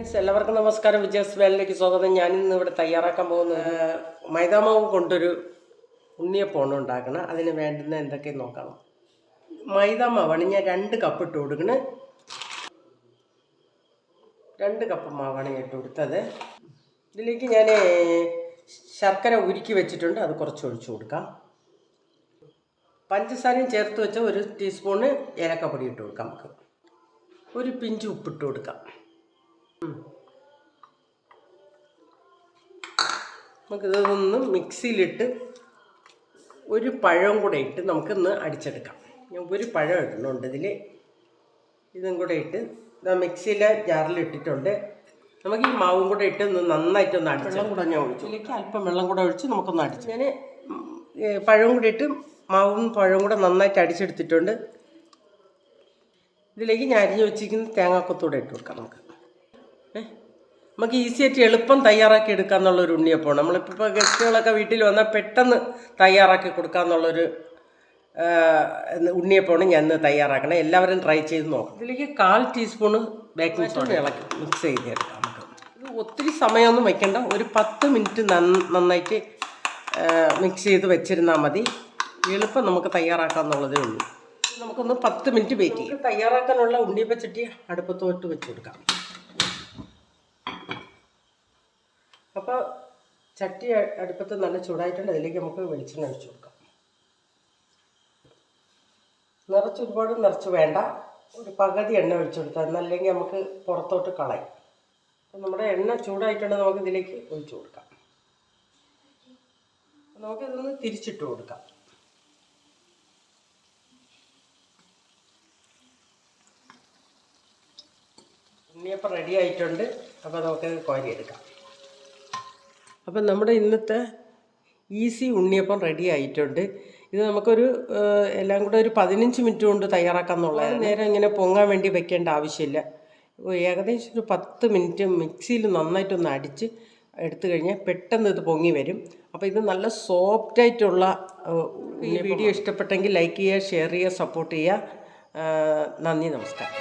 Friends, എല്ലാവർക്കും നമസ്കാരം. വിജയസ് വേലിലേക്ക് സ്വാഗതം. ഞാനിന്ന് ഇവിടെ തയ്യാറാക്കാൻ പോകുന്നത് മൈദാമാവ് കൊണ്ടൊരു ഉണ്ണിയപ്പം ഉണ്ടാക്കണം. അതിന് വേണ്ടുന്ന എന്തൊക്കെയെന്ന് നോക്കണം. മൈദാമാവാണ് ഞാൻ 2 കപ്പ് ഇട്ട് കൊടുക്കണേ. 2 കപ്പ് മാവാണ് ഞാൻ ഇട്ട് കൊടുത്തത്. ഇതിലേക്ക് ഞാൻ ശർക്കര ഉരുക്കി വെച്ചിട്ടുണ്ട്, അത് കുറച്ച് ഒഴിച്ചു കൊടുക്കാം. പഞ്ചസാരയും ചേർത്ത് വെച്ച 1 ടീസ്പൂണ് ഏലക്കപ്പൊടി ഇട്ട് കൊടുക്കാം. നമുക്ക് ഒരു പിഞ്ച് ഉപ്പിട്ട് കൊടുക്കാം. നമുക്കിതൊന്ന് മിക്സിയിലിട്ട് ഒരു പഴം കൂടെ ഇട്ട് നമുക്കൊന്ന് അടിച്ചെടുക്കാം. ഞാൻ ഒരു പഴം ഇടുന്നുണ്ട് ഇതിൽ. ഇതും കൂടെ ഇട്ട് മിക്സിയിലെ ജാറിലിട്ടിട്ടുണ്ട്. നമുക്ക് ഈ മാവും കൂടെ ഇട്ട് നന്നായിട്ടൊന്ന് അടിച്ച് വെള്ളം കൂടെ ഞാൻ ഒഴിച്ചു. ഇതിലേക്ക് അല്പം വെള്ളം കൂടെ ഒഴിച്ച് നമുക്കൊന്ന് അടിച്ച് ഞാൻ പഴം കൂടെ ഇട്ട് മാവും പഴവും കൂടെ നന്നായിട്ട് അടിച്ചെടുത്തിട്ടുണ്ട്. ഇതിലേക്ക് ഞാൻ അരിഞ്ഞ് വെച്ചിരിക്കുന്ന തേങ്ങാക്കൊത്തൂടെ ഇട്ട് കൊടുക്കാം. നമുക്ക് ഈസിയായിട്ട് എളുപ്പം തയ്യാറാക്കി എടുക്കാമെന്നുള്ളൊരു ഉണ്ണിയപ്പമാണ്. നമ്മളിപ്പോൾ ഗസ്റ്റുകളൊക്കെ വീട്ടിൽ വന്നാൽ പെട്ടെന്ന് തയ്യാറാക്കി കൊടുക്കാമെന്നുള്ളൊരു ഉണ്ണിയപ്പമാണ് ഞാൻ ഇന്ന് തയ്യാറാക്കണം. എല്ലാവരും ട്രൈ ചെയ്ത് നോക്കാം. ഇതിലേക്ക് 1/4 ടീസ്പൂണ് ബേക്കിംഗ് സോഡ ഇളക്കി മിക്സ് ചെയ്തെടുക്കാം. നമുക്ക് ഇത് ഒത്തിരി സമയമൊന്നും വയ്ക്കേണ്ട, ഒരു 10 മിനിറ്റ് നന്നായിട്ട് മിക്സ് ചെയ്ത് വെച്ചിരുന്നാൽ മതി. എളുപ്പം നമുക്ക് തയ്യാറാക്കാമെന്നുള്ളതേ ഉള്ളൂ. നമുക്കൊന്ന് 10 മിനിറ്റ് വെയിറ്റ് ചെയ്യും. തയ്യാറാക്കാനുള്ള ഉണ്ണിയപ്പം ചട്ടി അടുപ്പത്തോട്ട് വെച്ച് കൊടുക്കാം. അപ്പോൾ ചട്ടി അടുപ്പത്ത് നല്ല ചൂടായിട്ടുണ്ട്. അതിലേക്ക് നമുക്ക് വെളിച്ചെണ്ണ ഒഴിച്ചു കൊടുക്കാം. ഒരുപാട് നിറച്ച് വേണ്ട, ഒരു പകുതി എണ്ണ ഒഴിച്ചു കൊടുത്താൽ, എന്നല്ലെങ്കിൽ നമുക്ക് പുറത്തോട്ട് കളയും. അപ്പം നമ്മുടെ എണ്ണ ചൂടായിട്ടുണ്ട്, നമുക്ക് ഇതിലേക്ക് ഒഴിച്ചു കൊടുക്കാം. നമുക്കിതൊന്ന് തിരിച്ചിട്ട് കൊടുക്കാം. ഉണ്ണിയപ്പം റെഡി ആയിട്ടുണ്ട്. അപ്പോൾ നമുക്കത് കോരിയെടുക്കാം. അപ്പം നമ്മുടെ ഇന്നത്തെ ഈസി ഉണ്ണിയപ്പം റെഡി ആയിട്ടുണ്ട്. ഇത് നമുക്കൊരു എല്ലാം കൂടെ ഒരു 15 മിനിറ്റ് കൊണ്ട് തയ്യാറാക്കാമെന്നുള്ളത്. നേരെ ഇങ്ങനെ പൊങ്ങാൻ വേണ്ടി വെക്കേണ്ട ആവശ്യമില്ല. ഏകദേശം ഒരു 10 മിനിറ്റ് മിക്സിയിൽ നന്നായിട്ടൊന്ന് അടിച്ച് എടുത്തു കഴിഞ്ഞാൽ പെട്ടെന്ന് ഇത് പൊങ്ങി വരും. അപ്പോൾ ഇത് നല്ല സോഫ്റ്റായിട്ടുള്ള ഈ വീഡിയോ ഇഷ്ടപ്പെട്ടെങ്കിൽ ലൈക്ക് ചെയ്യുക, ഷെയർ ചെയ്യുക, സപ്പോർട്ട് ചെയ്യുക. നന്ദി, നമസ്കാരം.